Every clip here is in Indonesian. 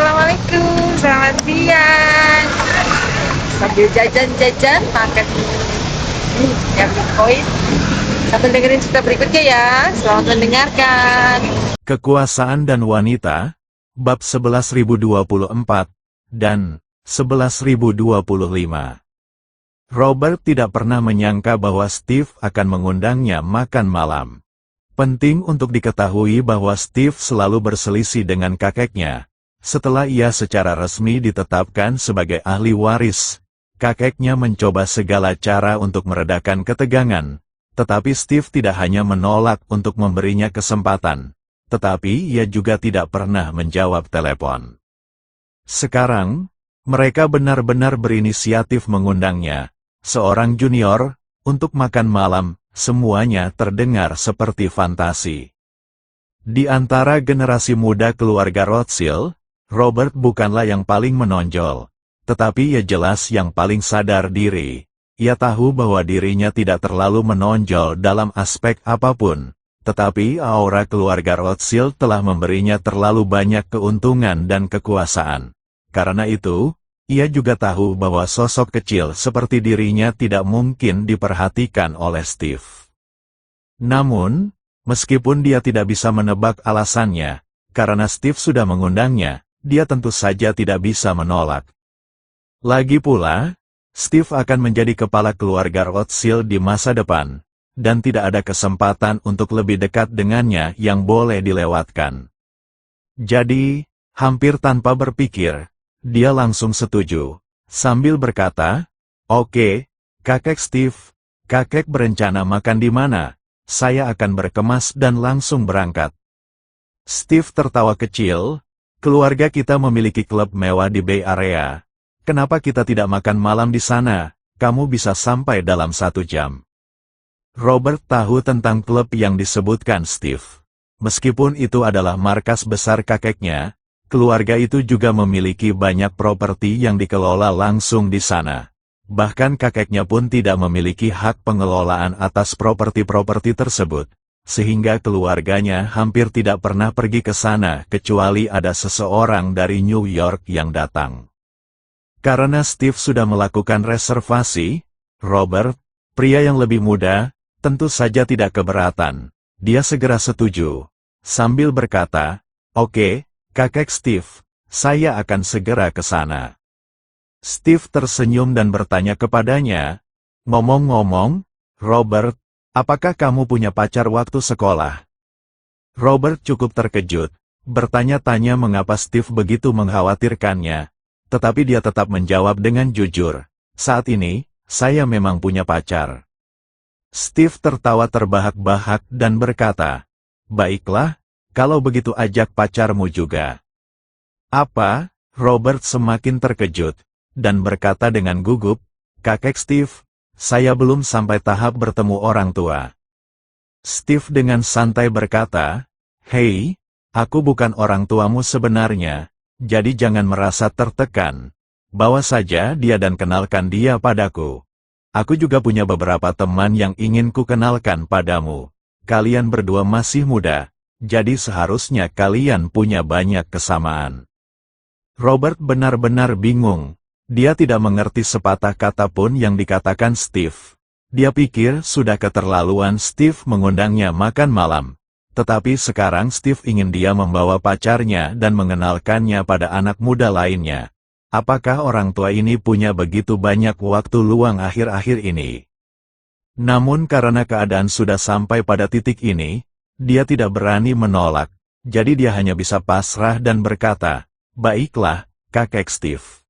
Assalamualaikum, selamat siang. Sambil jajan-jajan, makan yang Bitcoin. Sambil dengerin cerita berikutnya ya. Selamat mendengarkan. Kekuasaan dan Wanita, bab 11.024 dan 11.025. Robert tidak pernah menyangka bahwa Steve akan mengundangnya makan malam. Penting untuk diketahui bahwa Steve selalu berselisih dengan kakeknya. Setelah ia secara resmi ditetapkan sebagai ahli waris, kakeknya mencoba segala cara untuk meredakan ketegangan. Tetapi Steve tidak hanya menolak untuk memberinya kesempatan, tetapi ia juga tidak pernah menjawab telepon. Sekarang, mereka benar-benar berinisiatif mengundangnya, seorang junior, untuk makan malam. Semuanya terdengar seperti fantasi. Di antara generasi muda keluarga Rothschild, Robert bukanlah yang paling menonjol, tetapi ia jelas yang paling sadar diri. Ia tahu bahwa dirinya tidak terlalu menonjol dalam aspek apapun, tetapi aura keluarga Rothschild telah memberinya terlalu banyak keuntungan dan kekuasaan. Karena itu, ia juga tahu bahwa sosok kecil seperti dirinya tidak mungkin diperhatikan oleh Steve. Namun, meskipun dia tidak bisa menebak alasannya, karena Steve sudah mengundangnya, dia tentu saja tidak bisa menolak. Lagi pula, Steve akan menjadi kepala keluarga Rothschild di masa depan, dan tidak ada kesempatan untuk lebih dekat dengannya yang boleh dilewatkan. Jadi, hampir tanpa berpikir, dia langsung setuju, sambil berkata, "Oke, kakek Steve, kakek berencana makan di mana? Saya akan berkemas dan langsung berangkat." Steve tertawa kecil, "Keluarga kita memiliki klub mewah di Bay Area. Kenapa kita tidak makan malam di sana? Kamu bisa sampai dalam 1 jam." Robert tahu tentang klub yang disebutkan Steve. Meskipun itu adalah markas besar kakeknya, keluarga itu juga memiliki banyak properti yang dikelola langsung di sana. Bahkan kakeknya pun tidak memiliki hak pengelolaan atas properti-properti tersebut, sehingga keluarganya hampir tidak pernah pergi ke sana kecuali ada seseorang dari New York yang datang. Karena Steve sudah melakukan reservasi, Robert, pria yang lebih muda, tentu saja tidak keberatan. Dia segera setuju, sambil berkata, "Oke, kakek Steve, saya akan segera ke sana." Steve tersenyum dan bertanya kepadanya, "Ngomong-ngomong, Robert, apakah kamu punya pacar waktu sekolah?" Robert cukup terkejut, bertanya-tanya mengapa Steve begitu mengkhawatirkannya, tetapi dia tetap menjawab dengan jujur, "Saat ini, saya memang punya pacar." Steve tertawa terbahak-bahak dan berkata, "Baiklah, kalau begitu ajak pacarmu juga." "Apa?" Robert semakin terkejut, dan berkata dengan gugup, "Kakek Steve, saya belum sampai tahap bertemu orang tua." Steve dengan santai berkata, "Hei, aku bukan orang tuamu sebenarnya, jadi jangan merasa tertekan. Bawa saja dia dan kenalkan dia padaku. Aku juga punya beberapa teman yang ingin ku kenalkan padamu. Kalian berdua masih muda, jadi seharusnya kalian punya banyak kesamaan." Robert benar-benar bingung. Dia tidak mengerti sepatah kata pun yang dikatakan Steve. Dia pikir sudah keterlaluan Steve mengundangnya makan malam. Tetapi sekarang Steve ingin dia membawa pacarnya dan mengenalkannya pada anak muda lainnya. Apakah orang tua ini punya begitu banyak waktu luang akhir-akhir ini? Namun karena keadaan sudah sampai pada titik ini, dia tidak berani menolak. Jadi dia hanya bisa pasrah dan berkata, "Baiklah, kakek Steve."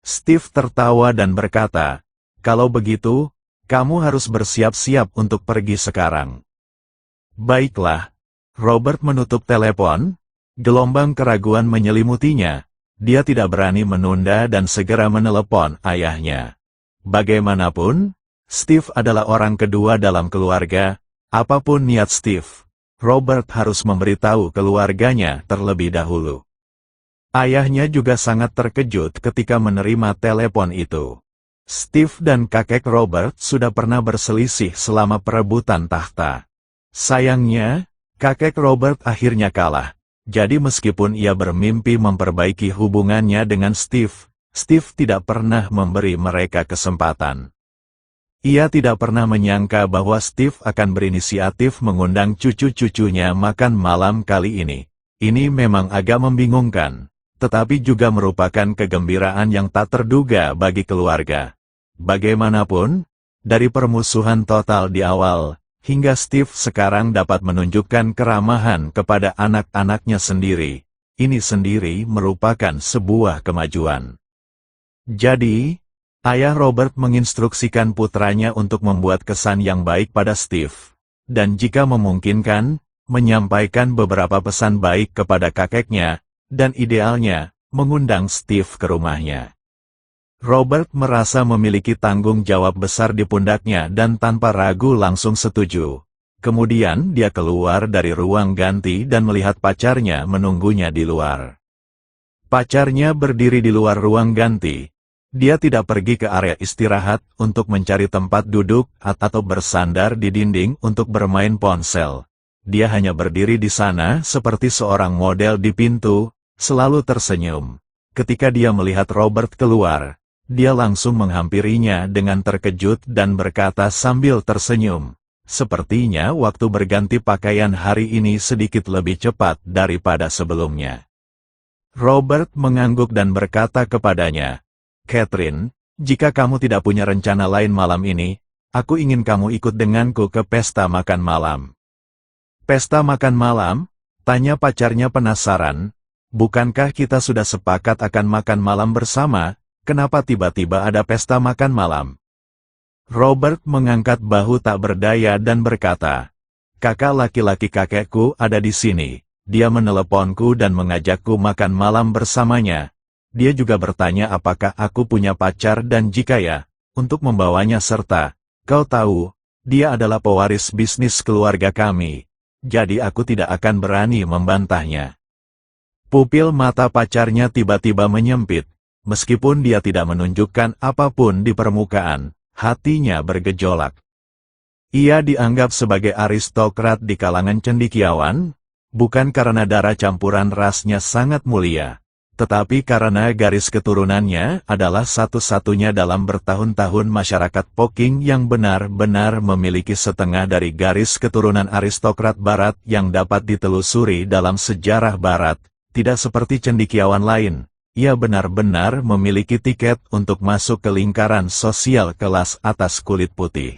Steve tertawa dan berkata, "Kalau begitu, kamu harus bersiap-siap untuk pergi sekarang." "Baiklah." Robert menutup telepon, gelombang keraguan menyelimutinya. Dia tidak berani menunda dan segera menelepon ayahnya. Bagaimanapun, Steve adalah orang kedua dalam keluarga. Apapun niat Steve, Robert harus memberitahu keluarganya terlebih dahulu. Ayahnya juga sangat terkejut ketika menerima telepon itu. Steve dan kakek Robert sudah pernah berselisih selama perebutan tahta. Sayangnya, kakek Robert akhirnya kalah. Jadi meskipun ia bermimpi memperbaiki hubungannya dengan Steve, Steve tidak pernah memberi mereka kesempatan. Ia tidak pernah menyangka bahwa Steve akan berinisiatif mengundang cucu-cucunya makan malam kali ini. Ini memang agak membingungkan, tetapi juga merupakan kegembiraan yang tak terduga bagi keluarga. Bagaimanapun, dari permusuhan total di awal, hingga Steve sekarang dapat menunjukkan keramahan kepada anak-anaknya sendiri, ini sendiri merupakan sebuah kemajuan. Jadi, ayah Robert menginstruksikan putranya untuk membuat kesan yang baik pada Steve, dan jika memungkinkan, menyampaikan beberapa pesan baik kepada kakeknya, dan idealnya, mengundang Steve ke rumahnya. Robert merasa memiliki tanggung jawab besar di pundaknya dan tanpa ragu langsung setuju. Kemudian dia keluar dari ruang ganti dan melihat pacarnya menunggunya di luar. Pacarnya berdiri di luar ruang ganti. Dia tidak pergi ke area istirahat untuk mencari tempat duduk atau bersandar di dinding untuk bermain ponsel. Dia hanya berdiri di sana seperti seorang model di pintu, selalu tersenyum. Ketika dia melihat Robert keluar, dia langsung menghampirinya dengan terkejut dan berkata sambil tersenyum, "Sepertinya waktu berganti pakaian hari ini sedikit lebih cepat daripada sebelumnya." Robert mengangguk dan berkata kepadanya, "Catherine, jika kamu tidak punya rencana lain malam ini, aku ingin kamu ikut denganku ke pesta makan malam." "Pesta makan malam?" tanya pacarnya penasaran. "Bukankah kita sudah sepakat akan makan malam bersama, kenapa tiba-tiba ada pesta makan malam?" Robert mengangkat bahu tak berdaya dan berkata, "Kakak laki-laki kakekku ada di sini. Dia meneleponku dan mengajakku makan malam bersamanya. Dia juga bertanya apakah aku punya pacar dan jika ya, untuk membawanya serta. Kau tahu, dia adalah pewaris bisnis keluarga kami. Jadi aku tidak akan berani membantahnya." Pupil mata pacarnya tiba-tiba menyempit. Meskipun dia tidak menunjukkan apapun di permukaan, hatinya bergejolak. Ia dianggap sebagai aristokrat di kalangan cendekiawan, bukan karena darah campuran rasnya sangat mulia, tetapi karena garis keturunannya adalah satu-satunya dalam bertahun-tahun masyarakat Poking yang benar-benar memiliki setengah dari garis keturunan aristokrat barat yang dapat ditelusuri dalam sejarah barat. Tidak seperti cendekiawan lain, ia benar-benar memiliki tiket untuk masuk ke lingkaran sosial kelas atas kulit putih.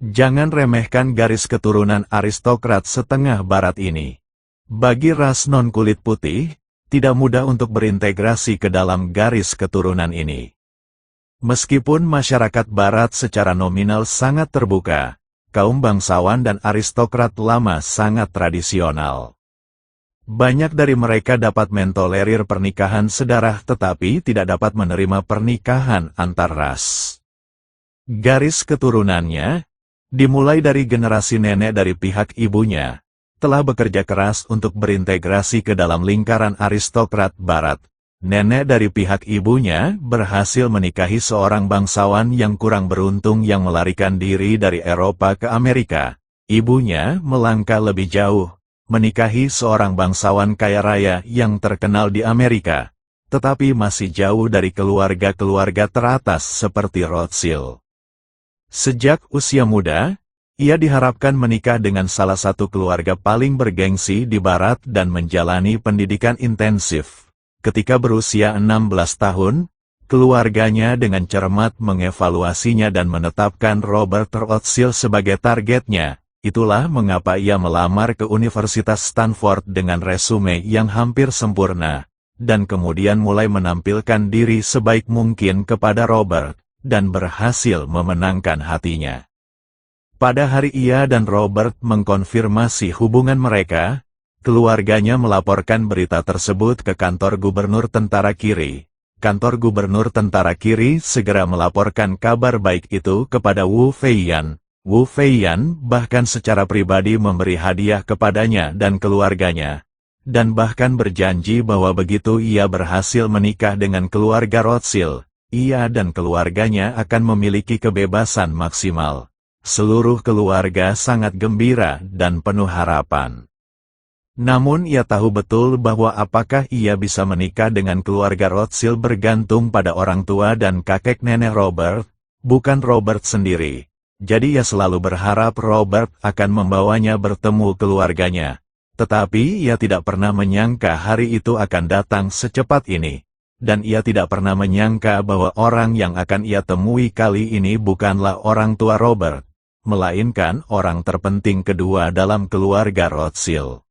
Jangan remehkan garis keturunan aristokrat setengah barat ini. Bagi ras non-kulit putih, tidak mudah untuk berintegrasi ke dalam garis keturunan ini. Meskipun masyarakat barat secara nominal sangat terbuka, kaum bangsawan dan aristokrat lama sangat tradisional. Banyak dari mereka dapat mentolerir pernikahan sedarah tetapi tidak dapat menerima pernikahan antar ras. Garis keturunannya, dimulai dari generasi nenek dari pihak ibunya, telah bekerja keras untuk berintegrasi ke dalam lingkaran aristokrat barat. Nenek dari pihak ibunya berhasil menikahi seorang bangsawan yang kurang beruntung yang melarikan diri dari Eropa ke Amerika. Ibunya melangkah lebih jauh, menikahi seorang bangsawan kaya raya yang terkenal di Amerika, tetapi masih jauh dari keluarga-keluarga teratas seperti Rothschild. Sejak usia muda, ia diharapkan menikah dengan salah satu keluarga paling bergengsi di Barat dan menjalani pendidikan intensif. Ketika berusia 16 tahun, keluarganya dengan cermat mengevaluasinya dan menetapkan Robert Rothschild sebagai targetnya. Itulah mengapa ia melamar ke Universitas Stanford dengan resume yang hampir sempurna, dan kemudian mulai menampilkan diri sebaik mungkin kepada Robert, dan berhasil memenangkan hatinya. Pada hari ia dan Robert mengkonfirmasi hubungan mereka, keluarganya melaporkan berita tersebut ke kantor gubernur tentara kiri. Kantor gubernur tentara kiri segera melaporkan kabar baik itu kepada Wu Feiyan. Wu Feiyan bahkan secara pribadi memberi hadiah kepadanya dan keluarganya, dan bahkan berjanji bahwa begitu ia berhasil menikah dengan keluarga Rothschild, ia dan keluarganya akan memiliki kebebasan maksimal. Seluruh keluarga sangat gembira dan penuh harapan. Namun ia tahu betul bahwa apakah ia bisa menikah dengan keluarga Rothschild bergantung pada orang tua dan kakek nenek Robert, bukan Robert sendiri. Jadi ia selalu berharap Robert akan membawanya bertemu keluarganya. Tetapi ia tidak pernah menyangka hari itu akan datang secepat ini. Dan ia tidak pernah menyangka bahwa orang yang akan ia temui kali ini bukanlah orang tua Robert, melainkan orang terpenting kedua dalam keluarga Rothschild.